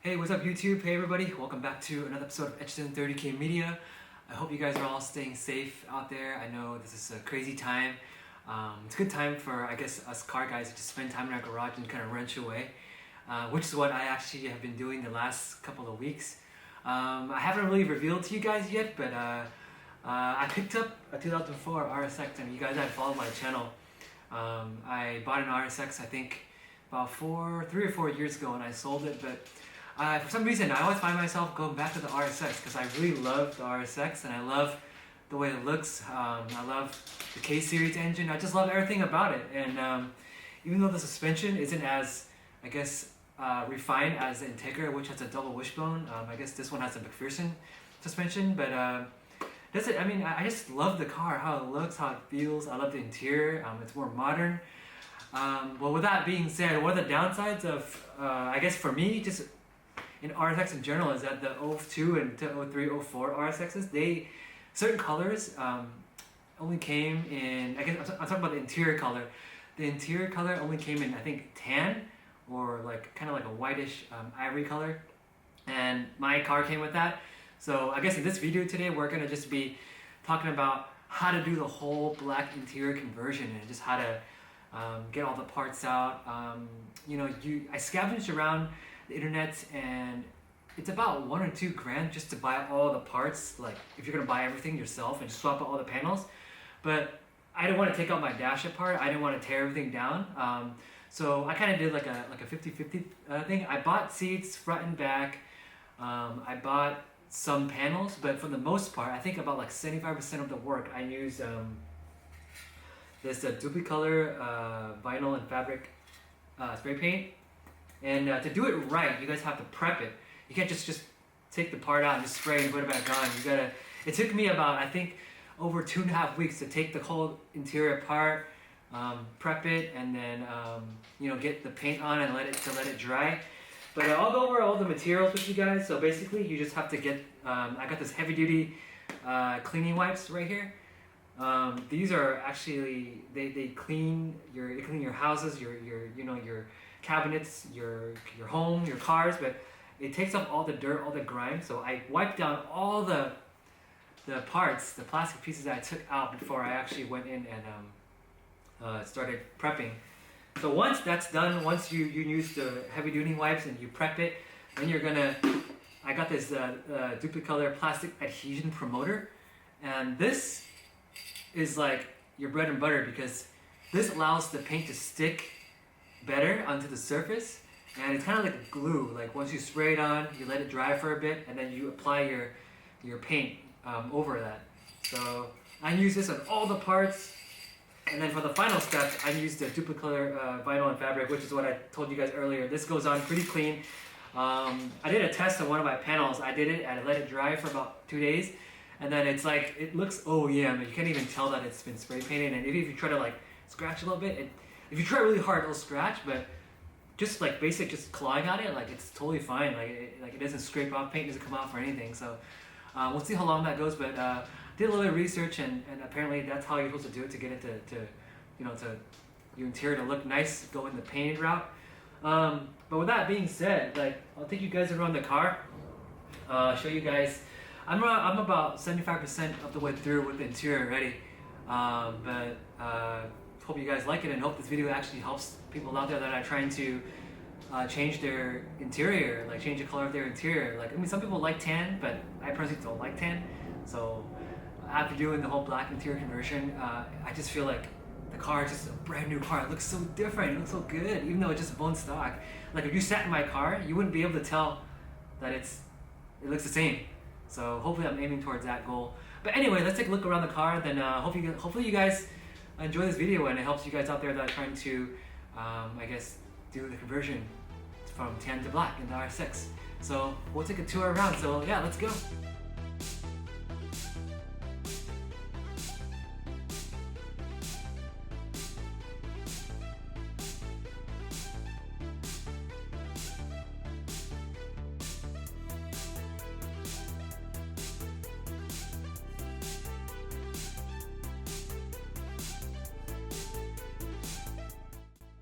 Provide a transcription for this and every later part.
Hey, what's up YouTube? Hey everybody, welcome back to another episode of H1030K Media. I hope you guys are all staying safe out there. I know this is a crazy time. It's a good time for, I guess, us car guys to spend time in our garage and kind of wrench away, which is what I actually have been doing the last couple of weeks. I haven't really revealed to you guys yet, but I picked up a 2004 RSX, and you guys that followed my channel. I bought an RSX, I think, about 3 or 4 years ago, and I sold it, but for some reason, I always find myself going back to the RSX because I really love the RSX and I love the way it looks. I love the K-Series engine. I just love everything about it. And even though the suspension isn't as, I guess, refined as the Integra, which has a double wishbone, I guess this one has a McPherson suspension. But that's it. I mean, I just love the car, how it looks, how it feels. I love the interior. It's more modern. Well, with that being said, what are the downsides of, I guess for me, just in RSX in general, is that the 02 and 03, 04 RSXs, certain colors only came in, I guess I'm talking about the interior color. The interior color only came in, I think, tan or like kind of like a whitish ivory color, and my car came with that. So I guess in this video today, we're gonna just be talking about how to do the whole black interior conversion and just how to get all the parts out. I scavenged around the internet, and it's about $1 or $2 grand just to buy all the parts, like if you're gonna buy everything yourself and just swap out all the panels. But I didn't want to take out my dash apart. I didn't want to tear everything down. So I kind of did like a 50-50 thing. I bought seats front and back. I bought some panels, but for the most part, I think about like 75% of the work I used this Duplicolor vinyl and fabric spray paint. And to do it right, you guys have to prep it. You can't just take the part out and just spray and put it back on. You gotta. It took me about, I think, over 2.5 weeks to take the whole interior apart, prep it, and then get the paint on and let it dry. But I'll go over all the materials with you guys. So basically, you just have to get. I got this heavy duty cleaning wipes right here. These are actually they clean your houses, your cabinets, your home, your cars, but it takes off all the dirt, all the grime. So I wiped down all the parts, the plastic pieces that I took out before I actually went in and started prepping. So once that's done, once you use the heavy duty wipes and you prep it, then I got this Duplicolor plastic adhesion promoter, and this is like your bread and butter because this allows the paint to stick better onto the surface, and it's kind of like glue. Like once you spray it on, you let it dry for a bit, and then you apply your paint over that. So I use this on all the parts, and then for the final step, I use the Duplicolor vinyl and fabric, which is what I told you guys earlier. This goes on pretty clean. I did a test on one of my panels. I did it and I let it dry for about 2 days, and then it's like it looks, oh yeah, but you can't even tell that it's been spray painted. And if you try to like scratch a little bit, if you try really hard, it'll scratch, but just like basic, just clawing at it, like it's totally fine. Like it doesn't scrape off, paint doesn't come off or anything. So we'll see how long that goes. But did a little bit of research, and apparently that's how you're supposed to do it to get it to your interior to look nice, go in the painted route. But with that being said, like I'll take you guys around the car, show you guys. I'm about 75% of the way through with the interior already, but hope you guys like it, and hope this video actually helps people out there that are trying to change their interior, like change the color of their interior. Like, I mean, some people like tan, but I personally don't like tan. So after doing the whole black interior conversion, I just feel like the car is just a brand new car. It looks so different, it looks so good, even though it's just bone stock. Like if you sat in my car, you wouldn't be able to tell that it looks the same. So hopefully I'm aiming towards that goal. But anyway, let's take a look around the car. Then hopefully you guys enjoy this video, and it helps you guys out there that are trying to, I guess, do the conversion from tan to black in the RSX. So we'll take a tour around. So yeah, let's go.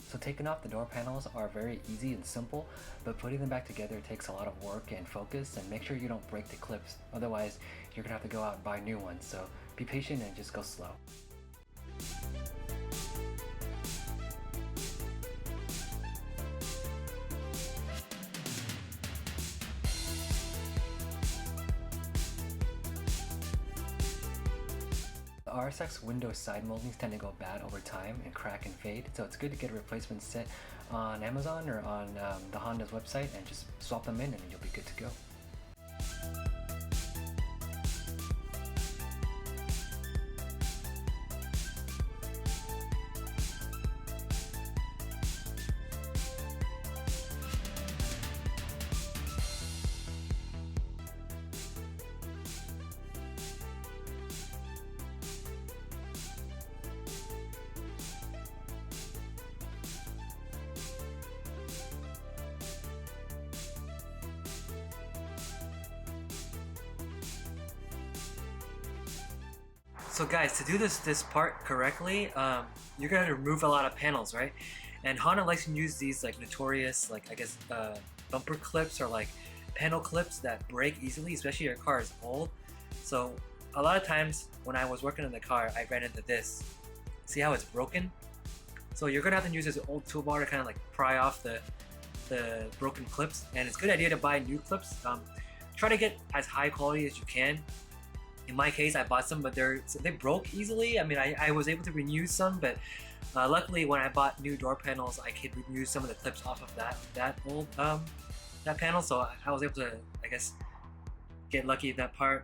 So taking off the door panels are very easy and simple, but putting them back together takes a lot of work and focus, and make sure you don't break the clips. Otherwise, you're gonna have to go out and buy new ones. So be patient and just go slow. The RSX window side moldings tend to go bad over time and crack and fade, so it's good to get a replacement set on Amazon or on the Honda's website and just swap them in and you'll be good to go. So guys, to do this part correctly, you're gonna remove a lot of panels, right? And Honda likes to use these like notorious, like I guess, bumper clips or like panel clips that break easily, especially if your car is old. So a lot of times when I was working in the car, I ran into this. See how it's broken? So you're gonna have to use this old toolbar to kind of like pry off the broken clips. And it's a good idea to buy new clips. Try to get as high quality as you can. In my case, I bought some, but they broke easily. I mean, I was able to renew some, but luckily when I bought new door panels, I could renew some of the clips off of that old that panel. So I was able to, I guess, get lucky in that part.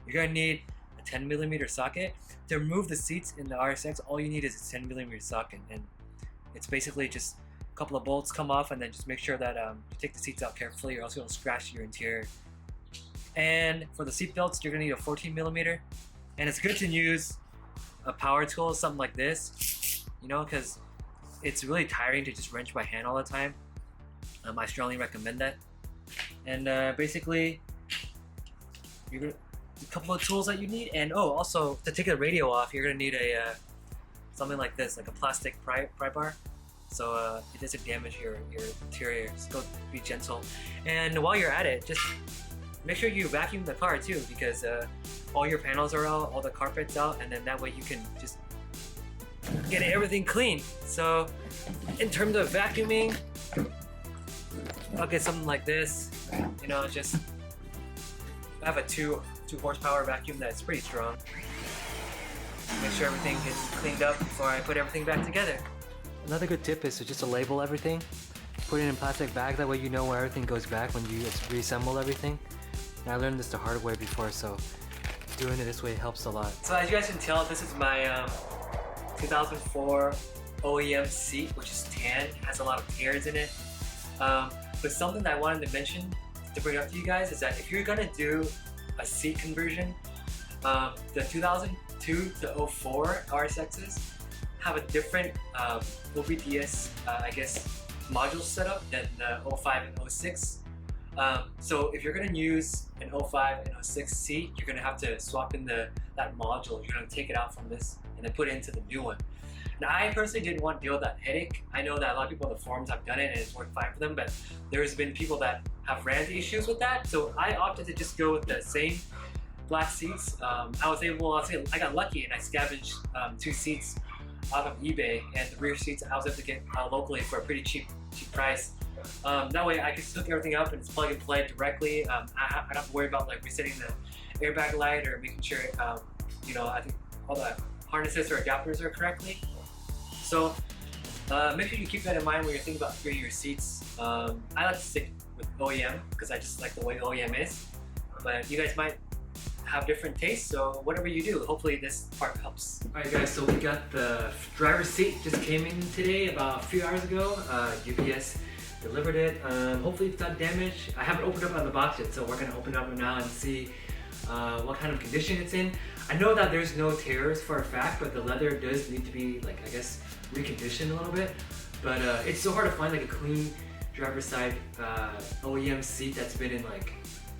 You're gonna need a 10mm socket to remove the seats in the RSX. All you need is a 10mm socket, and it's basically just a couple of bolts come off, and then just make sure that you take the seats out carefully, or else you'll scratch your interior. And for the seat belts, you're gonna need a 14mm, and it's good to use a power tool, something like this, you know, because it's really tiring to just wrench by hand all the time. I strongly recommend that. And basically, you're gonna a couple of tools that you need, and also to take the radio off, you're gonna need a something like this, like a plastic pry bar, so it doesn't damage your interior. Just go be gentle, and while you're at it, just make sure you vacuum the car too, because all your panels are out, all the carpet's out, and then that way you can just get everything clean. So in terms of vacuuming, I'll get something like this, you know, just I have a 2 horsepower vacuum that's pretty strong. Make sure everything gets cleaned up before I put everything back together. Another good tip is to just label everything, put it in plastic bags, that way you know where everything goes back when you reassemble everything. And I learned this the hard way before, so doing it this way helps a lot. So as you guys can tell, this is my 2004 OEM seat, which is tan. It has a lot of tears in it. But something that I wanted to mention to bring up to you guys is that if you're gonna do a seat conversion, the 2002 to 04 RSXs have a different OBDS, I guess, module setup than the 05 and 06. So if you're going to use an 05 and 06 seat, you're going to have to swap in that module. You're going to take it out from this and then put it into the new one. Now, I personally didn't want to deal with that headache. I know that a lot of people on the forums have done it and it's worked fine for them, but there's been people that have ran into issues with that. So I opted to just go with the same black seats. I got lucky and I scavenged 2 seats off of eBay, and the rear seats I was able to get locally for a pretty cheap price. That way I can just hook everything up and it's plug and play directly. I don't have to worry about like resetting the airbag light or making sure, you know, I think all the harnesses or adapters are correctly. So make sure you keep that in mind when you're thinking about upgrading your seats. I like to stick with OEM because I just like the way OEM is, but you guys might have different tastes, so whatever you do, hopefully this part helps. Alright guys, so we got the driver's seat, just came in today about a few hours ago. UPS delivered it. Hopefully it's not damaged. I haven't opened up on the box yet, so we're gonna open it up now and see what kind of condition it's in. I know that there's no tears for a fact, but the leather does need to be, like, I guess, reconditioned a little bit. But it's so hard to find like a clean driver's side OEM seat that's been in, like,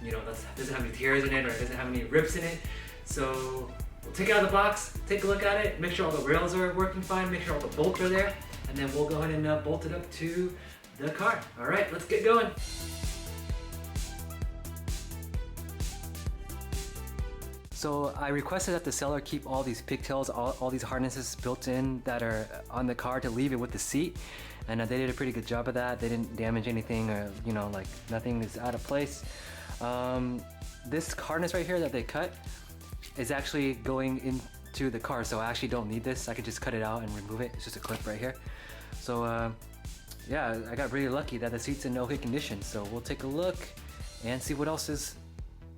you know, that doesn't have any tears in it or doesn't have any rips in it. So we'll take it out of the box, take a look at it, make sure all the rails are working fine, make sure all the bolts are there, and then we'll go ahead and bolt it up to the car. All right, let's get going. So I requested that the seller keep all these pigtails, all these harnesses built in that are on the car to leave it with the seat. And they did a pretty good job of that. They didn't damage anything, or like nothing is out of place. This harness right here that they cut is actually going into the car, so I actually don't need this. I could just cut it out and remove it. It's just a clip right here. So yeah, I got really lucky that the seat's in okay condition. So we'll take a look and see what else is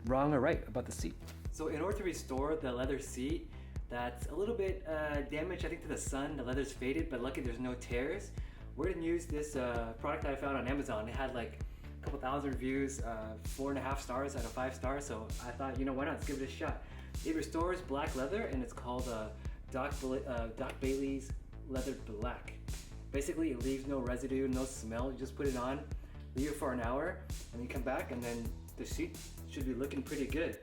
wrong or right about the seat. So in order to restore the leather seat that's a little bit damaged, I think, to the sun, the leather's faded, but lucky there's no tears, we're gonna use this product that I found on Amazon. It had like a couple thousand reviews, 4.5 stars out of 5 stars, so I thought, why not, let's give it a shot. It restores black leather, and it's called Doc Bailey's Leather Black. Basically, it leaves no residue, no smell. You just put it on, leave it for an hour, and then come back, and then the seat should be looking pretty good.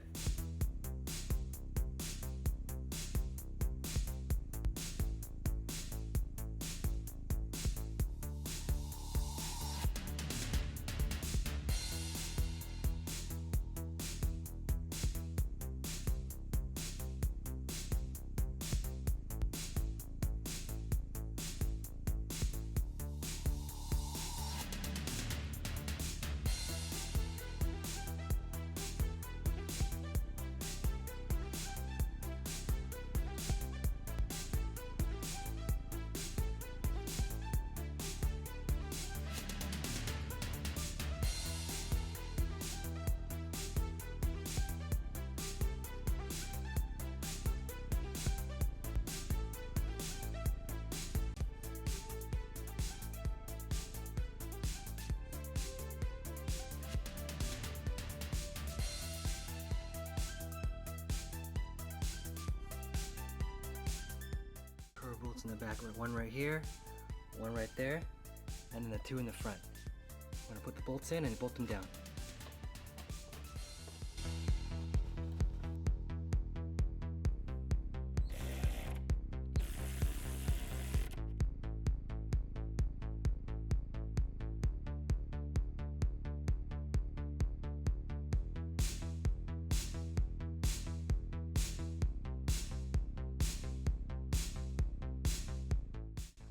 Bolts in the back, one right here, one right there, and then the 2 in the front. I'm gonna put the bolts in and bolt them down.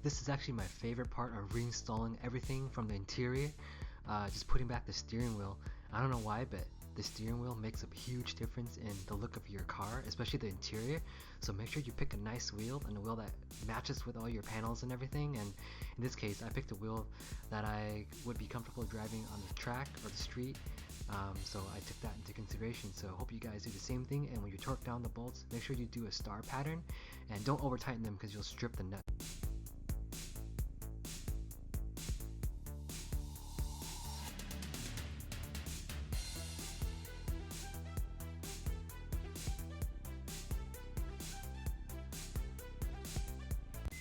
This is actually my favorite part of reinstalling everything from the interior, just putting back the steering wheel. I don't know why, but the steering wheel makes a huge difference in the look of your car, especially the interior. So make sure you pick a nice wheel, and a wheel that matches with all your panels and everything. And in this case, I picked a wheel that I would be comfortable driving on the track or the street. So I took that into consideration. So I hope you guys do the same thing, and when you torque down the bolts, make sure you do a star pattern, and don't over tighten them because you'll strip the nut.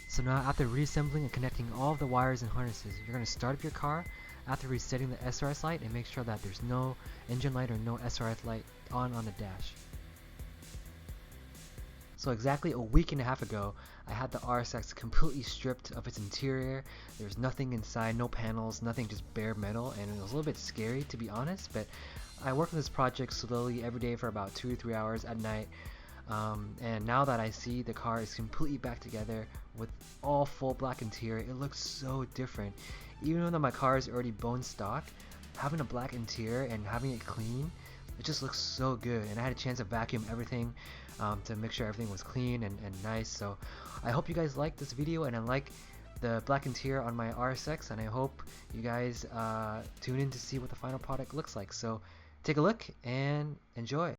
So now, after reassembling and connecting all of the wires and harnesses, you're going to start up your car after resetting the SRS light and make sure that there's no engine light or no SRS light on the dash. So exactly a week and a half ago, I had the RSX completely stripped of its interior. There's nothing inside, no panels, nothing, just bare metal, and it was a little bit scary, to be honest, but I worked on this project slowly every day for about 2 to 3 hours at night. And now that I see the car is completely back together with all full black interior, it looks so different. Even though my car is already bone stock, having a black interior and having it clean, it just looks so good. And I had a chance to vacuum everything to make sure everything was clean and nice. So I hope you guys liked this video, and I like the black interior on my RSX, and I hope you guys tune in to see what the final product looks like. So take a look and enjoy.